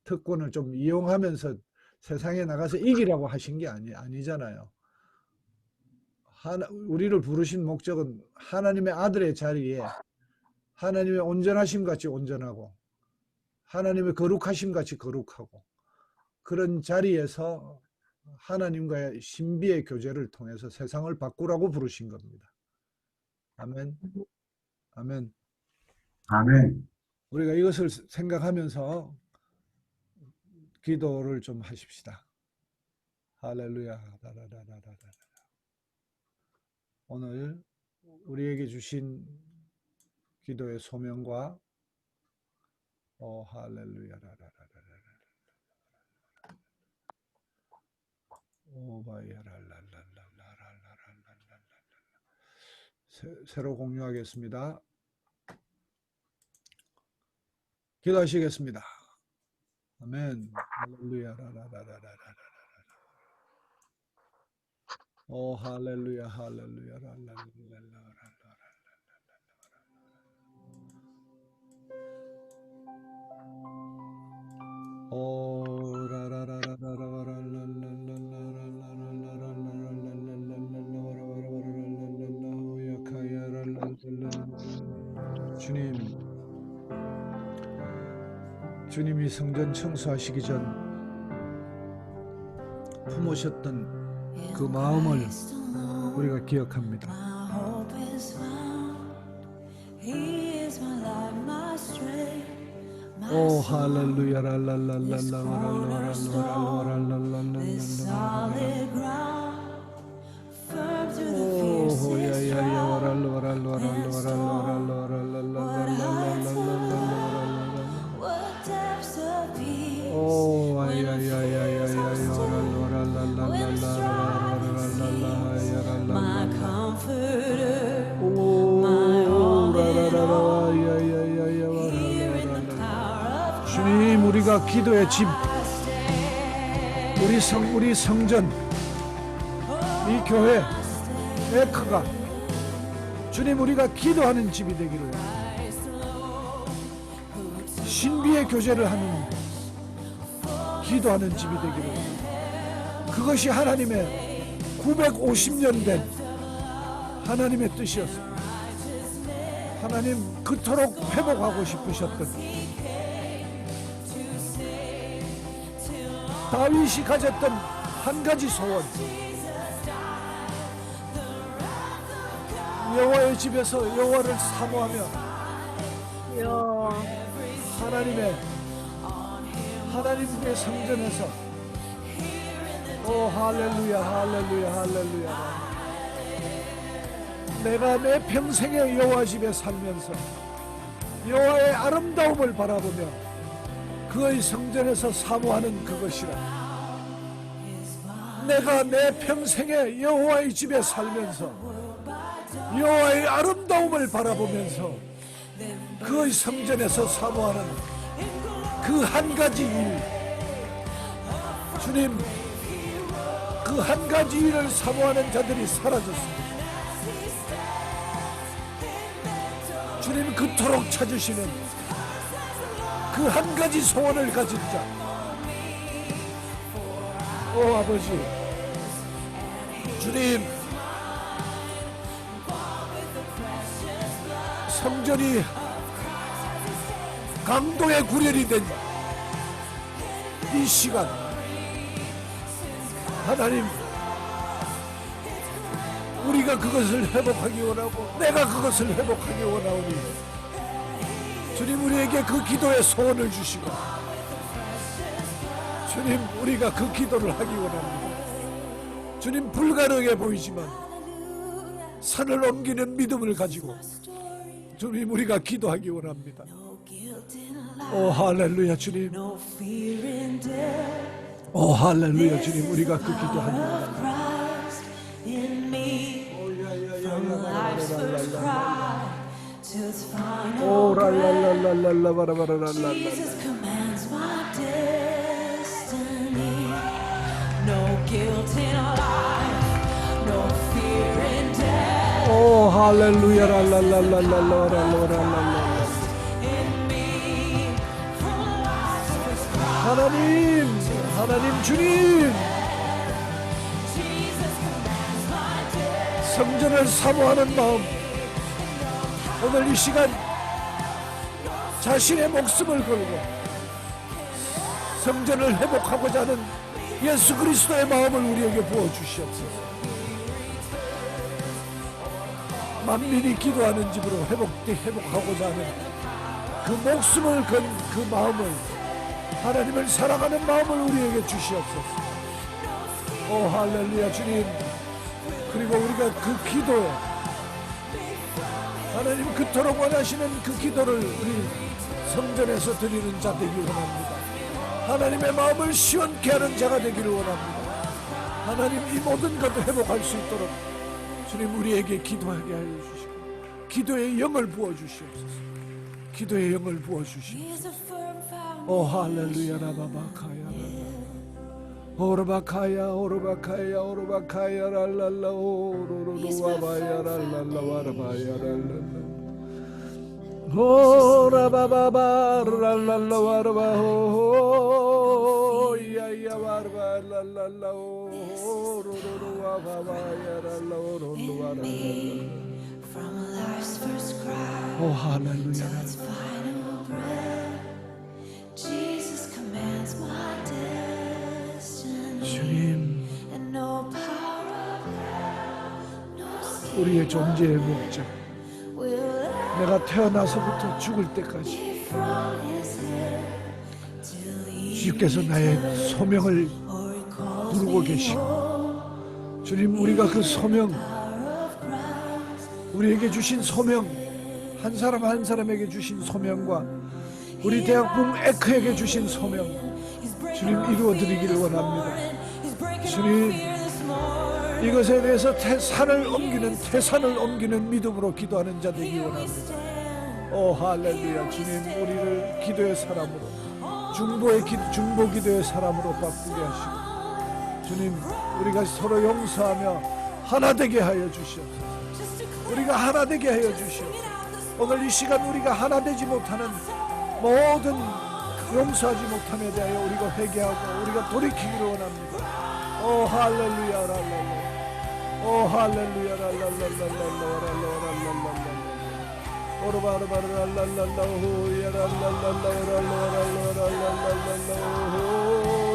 B: 특권을 좀 이용하면서 세상에 나가서 이기라고 하신 게 아니잖아요. 우리를 부르신 목적은 하나님의 아들의 자리에 하나님의 온전하심 같이 온전하고 하나님의 거룩하심 같이 거룩하고 그런 자리에서 하나님과의 신비의 교제를 통해서 세상을 바꾸라고 부르신 겁니다. 아멘. 아멘.
C: 아멘.
B: 우리가 이것을 생각하면서 기도를 좀 하십시다. 할렐루야. 오늘 우리에게 주신 기도의 소명과 할렐루야. 새로 공유하겠습니다. 기도하시겠습니다. 아멘. 할렐루야. 할렐루야. 할렐루야. 주님이 성전 청소하시기 전 품으셨던 그 마음을 우리가 기억합니다. 오 할렐루야. 오 우리가 기도의 집, 우리 성전, 이 교회, 에크가 주님 우리가 기도하는 집이 되기를 신비의 교제를 하는 기도하는 집이 되기를 그것이 하나님의 950년 된 하나님의 뜻이었습니다. 하나님 그토록 회복하고 싶으셨던 다윗이 가졌던 한 가지 소원, 여호와의 집에서 여호와를 사모하며 하나님의 성전에서 오 할렐루야 할렐루야 할렐루야 내가 내 평생에 여호와 집에 살면서 여호와의 아름다움을 바라보며 그의 성전에서 사모하는 그것이라. 내가 내 평생에 여호와의 집에 살면서 여호와의 아름다움을 바라보면서 그의 성전에서 사모하는 그 한 가지 일, 주님 그 한 가지 일을 사모하는 자들이 사라졌습니다. 주님 그토록 찾으시는 그 한 가지 소원을 가진 자, 오 아버지 주님, 성전이 강도의 구렬이 된 이 시간, 하나님 우리가 그것을 회복하기 원하고 내가 그것을 회복하기 원하오니 주님 우리에게 그 기도의 소원을 주시고 주님 우리가 그 기도를 하기 원합니다. 주님 불가능해 보이지만 산을 옮기는 믿음을 가지고 주님 우리가 기도하기 원합니다. 오 할렐루야 주님, 오 할렐루야 주님 우리가 그 기도하기 원합니다. 오 랄랄랄랄랄라 바라바라랄랄라 오 할렐루야 랄랄랄랄랄라 하나님 주님, 성전을 사모하는 마음, 오늘 이 시간 자신의 목숨을 걸고 성전을 회복하고자 하는 예수 그리스도의 마음을 우리에게 부어주시옵소서. 만민이 기도하는 집으로 회복하고자 하는 그 목숨을 건 그 마음을, 하나님을 사랑하는 마음을 우리에게 주시옵소서. 오 할렐루야 주님, 그리고 우리가 그 기도에 하나님 그토록 원하시는 그 기도를 우리 성전에서 드리는 자 되기를 원합니다. 하나님의 마음을 시원케 하는 자가 되기를 원합니다. 하나님 이 모든 것을 회복할 수 있도록 주님 우리에게 기도하게 하여 주시고 기도의 영을 부어주시옵소서. 기도의 영을 부어주시옵소서. 오 할렐루야 라바바카야 오르바카야 오르바카야 오르바카야 랄랄라 오로로로와바야 랄랄라 와라바야 랄랄라 오라바바바 랄랄라 와라바호 야야 와라바 랄랄라 오로로로와바야 랄랄라 오로로와라 오 할렐루야 주님, 우리의 존재의 목적, 내가 태어나서부터 죽을 때까지 주께서 나의 소명을 부르고 계시고 주님 우리가 그 소명, 우리에게 주신 소명, 한 사람 한 사람에게 주신 소명과 우리 대학봉 에크에게 주신 소명 주님 이루어드리기를 원합니다. 주님 이것에 대해서 태산을 옮기는 믿음으로 기도하는 자 되기 원합니다. 오 할렐루야 주님 우리를 기도의 사람으로 중보 기도의 사람으로 바꾸게 하시고 주님 우리가 서로 용서하며 하나 되게 하여 주시옵소서. 우리가 하나 되게 하여 주시옵소서. 오늘 이 시간 우리가 하나 되지 못하는 모든 용서하지 못함에 대하여 우리가 회개하고 우리가 돌이키기를 원합니다. 오 할렐루야 랄랄라. 오 할렐루야 랄랄랄랄랄랄랄랄랄랄랄랄. 오르바르바르 랄랄랄라 호야 랄랄랄라 랄랄랄랄랄랄랄랄라 호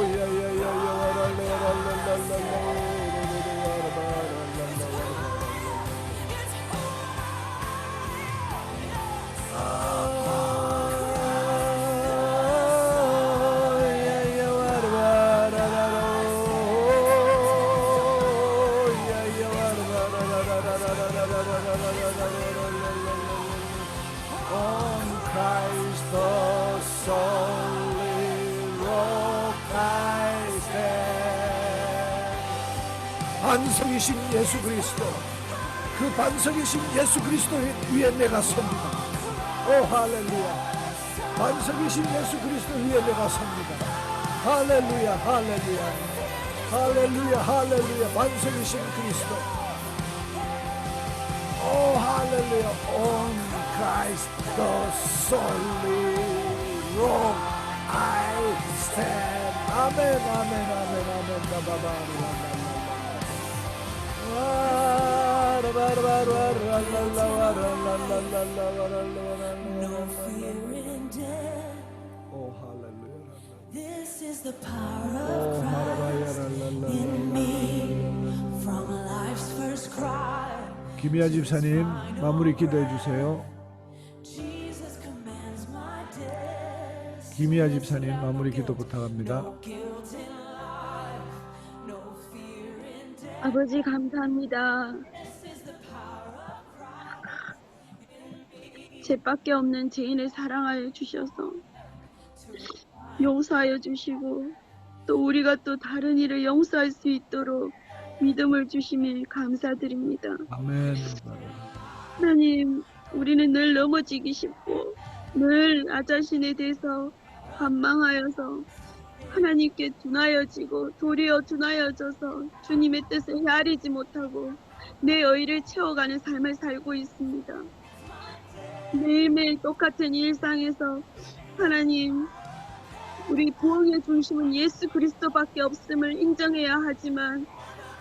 B: 야야야야 랄랄랄랄랄랄라 반석이신 예수 그리스도, 그 반석이신 예수 그리스도 위에 내가 섭니다. 오 할렐루야. 반석이신 예수 그리스도 위에 내가 섭니다. 할렐루야 할렐루야 할렐루야 할렐루야. 반석이신 그리스도. 오 할렐루야. On Christ the solid rock I stand. 아멘 아멘 아멘 아멘. 바바바바바바.
G: No fear in death.
B: Oh, hallelujah.
G: This is the power of Christ in me. From life's first cry.
B: 김희아 집사님 마무리 기도해 주세요.
G: Jesus commands my death.
B: 김희아 집사님 마무리 기도 부탁합니다.
G: No guilt in life. No fear in death.
E: 아버지 감사합니다. 죄밖에 없는 죄인을 사랑하여 주셔서 용서하여 주시고 또 우리가 또 다른 일을 용서할 수 있도록 믿음을 주심에 감사드립니다.
B: 아멘.
E: 하나님, 우리는 늘 넘어지기 쉽고 늘 나 자신에 대해서 반망하여서 하나님께 둔하여지고 도리어 둔하여져서 주님의 뜻을 헤아리지 못하고 내 의를 채워가는 삶을 살고 있습니다. 매일매일 똑같은 일상에서 하나님, 우리 부흥의 중심은 예수 그리스도밖에 없음을 인정해야 하지만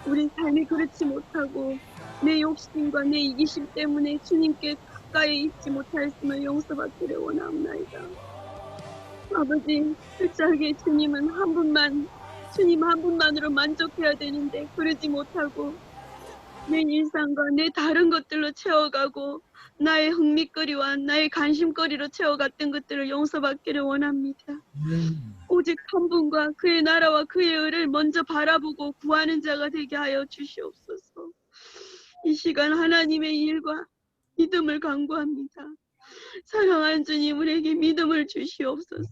E: 우리 삶이 그렇지 못하고 내 욕심과 내 이기심 때문에 주님께 가까이 있지 못하였음을 용서받기를 원합니다. 아버지, 철저하게 주님은 주님 한 분만으로 만족해야 되는데 그러지 못하고 내 일상과 내 다른 것들로 채워가고 나의 흥미거리와 나의 관심거리로 채워갔던 것들을 용서받기를 원합니다. 오직 한 분과 그의 나라와 그의 의를 먼저 바라보고 구하는 자가 되게 하여 주시옵소서. 이 시간 하나님의 일과 믿음을 간구합니다. 사랑하는 주님, 우리에게 믿음을 주시옵소서.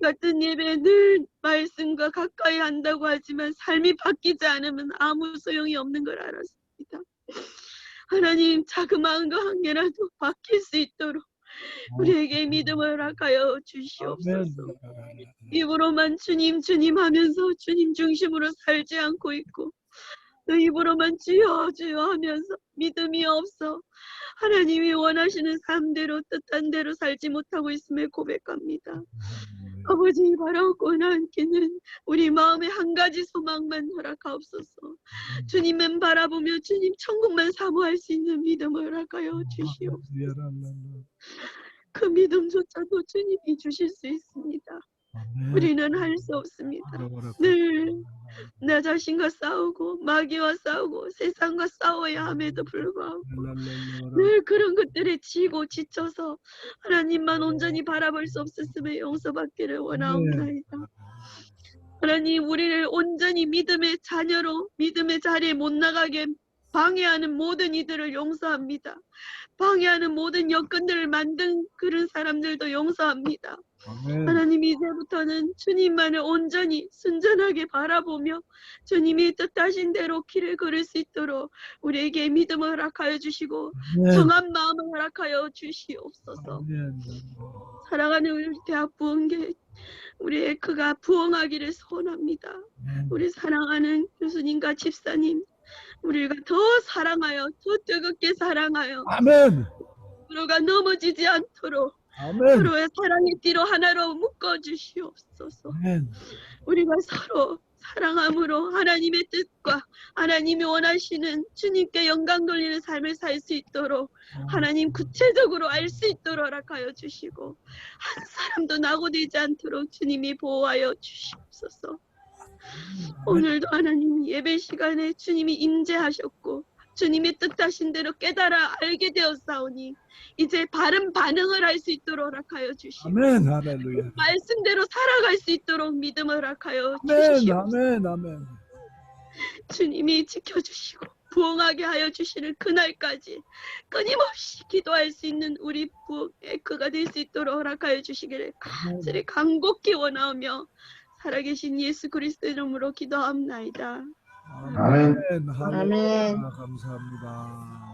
E: 같은 예배 늘 말씀과 가까이 한다고 하지만 삶이 바뀌지 않으면 아무 소용이 없는 걸 알았습니다. 하나님, 자그마한 거 한 개라도 바뀔 수 있도록 우리에게 믿음을 허락하여 주시옵소서. 입으로만 주님 주님 하면서 주님 중심으로 살지 않고 있고 또 입으로만 주여 주여 하면서 믿음이 없어 하나님이 원하시는 삶대로 뜻한 대로 살지 못하고 있음을 고백합니다. 아버지, 바라옵고 함께는 우리 마음에 한 가지 소망만 허락하옵소서. 주님만 바라보며 주님 천국만 사모할 수 있는 믿음을 허락하여 주시옵소서. 그 믿음조차도 주님이 주실 수 있습니다. 우리는 할 수 없습니다. 늘 나 자신과 싸우고 마귀와 싸우고 세상과 싸워야 함에도 불구하고 늘 그런 것들에 지고 지쳐서 하나님만 온전히 바라볼 수 없었음에 용서받기를 원하옵나이다. 하나님, 우리를 온전히 믿음의 자녀로 믿음의 자리에 못 나가게 방해하는 모든 이들을 용서합니다. 방해하는 모든 여건들을 만든 그런 사람들도 용서합니다. 하나님, 이제부터는 주님만을 온전히 순전하게 바라보며 주님이 뜻하신 대로 길을 걸을 수 있도록 우리에게 믿음을 허락하여 주시고 정한 마음을 허락하여 주시옵소서. 사랑하는 우리 대학 부흥계 우리 에크가 부흥하기를 소원합니다. 우리 사랑하는 교수님과 집사님, 우리가 더 사랑하여 더 뜨겁게 사랑하여
B: 아멘.
E: 서로가 넘어지지 않도록
B: 아멘.
E: 서로의 사랑의 띠로 하나로 묶어 주시옵소서.
B: 아멘.
E: 우리가 서로 사랑함으로 하나님의 뜻과 하나님이 원하시는 주님께 영광 돌리는 삶을 살 수 있도록 하나님 구체적으로 알 수 있도록 허락하여 주시고 한 사람도 낙오되지 않도록 주님이 보호하여 주시옵소서. 오늘도 하나님 예배 시간에 주님이 임재하셨고 주님이 뜻하신 대로 깨달아 알게 되었사오니 이제 바른 반응을 할 수 있도록 허락하여 주시고
B: 아멘. 할렐루야.
E: 말씀대로 살아갈 수 있도록 믿음을 허락하여
B: 아멘.
E: 주시옵소서.
B: 아멘. 아멘.
E: 주님이 지켜주시고 부흥하게 하여 주시는 그날까지 끊임없이 기도할 수 있는 우리 부흥 에크가 될 수 있도록 허락하여 주시기를 간절히 간곡히 원하오며 살아계신 예수 그리스도의 이름으로 기도합나이다.
B: 아멘.
C: 아멘.
B: 할렐루야. 감사합니다.